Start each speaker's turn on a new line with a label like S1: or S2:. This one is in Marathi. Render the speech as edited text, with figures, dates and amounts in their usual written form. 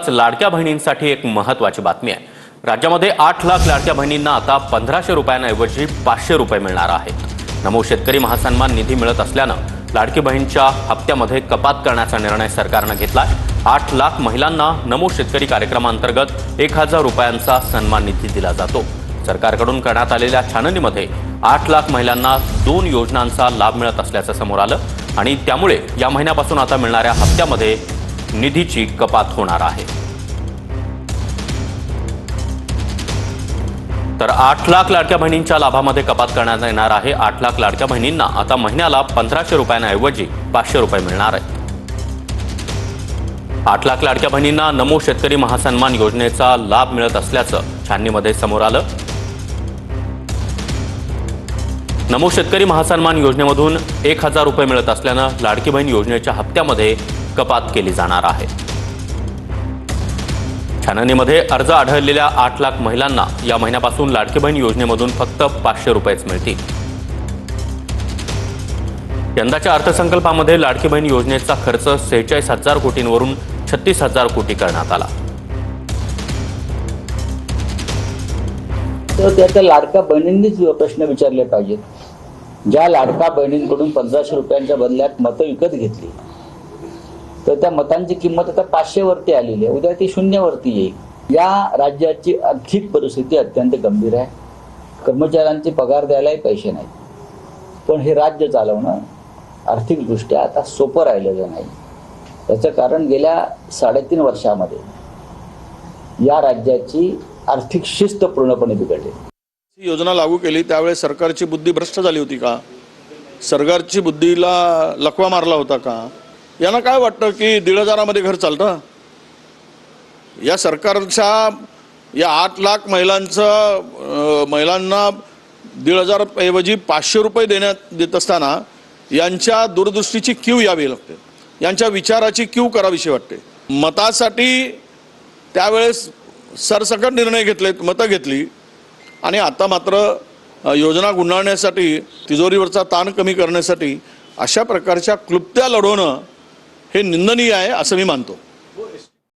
S1: लाडक्या बहिणींसाठी एक महत्त्वाची बातमी आहे। राज्यामध्ये 8 लाख लाडक्या बहिणींना आता 1500 रुपयांऐवजी 500 रुपये मिळणार आहेत। नमो शेतकरी महासन्मान निधी मिळत असल्यानं लाडकी बहिणींच्या हप्त्यामध्ये कपात करण्याचा निर्णय सरकारने घेतलाय। 8 लाख महिलांना नमो शेतकरी कार्यक्रमांतर्गत 1000 रुपयांचा सन्मान निधी दिला जातो। सरकारकडून करण्यात आलेल्या छाननीमध्ये 8 लाख महिलांना 2 योजनांचा लाभ मिळत असल्याचं समोर आलं आणि त्यामुळे या महिन्यापासून आता मिळणाऱ्या हप्त्यामध्ये निधीची कपात होणार आहे। तर 8 लाख लाडक्या बहिणींच्या लाभामध्ये कपात करण्यात येणार आहे। 8 लाख लाडक्या बहिणींना आता महिन्याला 1500 रुपयांऐवजी 500 रुपये मिळणार आहेत। 8 लाख लाडक्या बहिणींना नमो शेतकरी महासन्मान योजनेचा लाभ मिळत असल्याचं छाननीमध्ये समोर आलं। नमो शेतकरी महासन्मान योजनेमधून 1000 रुपये मिळत असल्यानं लाडकी बहीण योजनेच्या हप्त्यामध्ये कपात केली जाणार आहे। छाननीमध्ये अर्ज आढळलेल्या 8 लाख महिलांना या महिन्यापासून लाडकी बहीण योजनेमधून फक्त 500 रुपयेच मिळतील। यंदाच्या अर्थसंकल्पामध्ये लाडकी बहीण योजनेचा खर्च 46,000 कोटींवरून 36,000 कोटी करण्यात आला।
S2: तर त्याच्या लाडक्या बहिणींनीच प्रश्न विचारले पाहिजेत। ज्या लाडक्या बहिणींकडून 1500 रुपयांच्या बदल्यात मतं विकत घेतली तर त्या मतांची किंमत आता 500 वरती आलेली आहे, उद्या ती 0 वरती येईल। या राज्याची आर्थिक परिस्थिती अत्यंत गंभीर आहे। कर्मचाऱ्यांचे पगार द्यायलाही पैसे नाहीत, पण हे राज्य चालवणं आर्थिकदृष्ट्या आता सोपं राहिलेलं नाही। याचं कारण गेल्या 3.5 वर्षामध्ये या राज्याची आर्थिक शिस्त पूर्णपणे बिघडली।
S3: योजना लागू केली त्यावेळेस सरकारची बुद्धी भ्रष्ट झाली होती का? सरकारची बुद्धीला लकवा मारला होता का? यांना काय वाटतं की 1,500 मध्ये घर चालतं? या सरकारच्या या 8 लाख महिलांना 1,500 ऐवजी 500 रुपये देत असताना यांच्या दूरदृष्टीची कीव यावी लागते, यांच्या विचाराची कीव करावीशी वाटते। मतासाठी त्यावेळेस सरसकट निर्णय घेतलेत, मतं घेतली आणि आता मात्र योजना गुंडाळण्यासाठी, तिजोरीवरचा ताण कमी करण्यासाठी अशा प्रकारच्या क्लुप्त्या लढवणं हे निंदनीय आहे असं मी मानतो।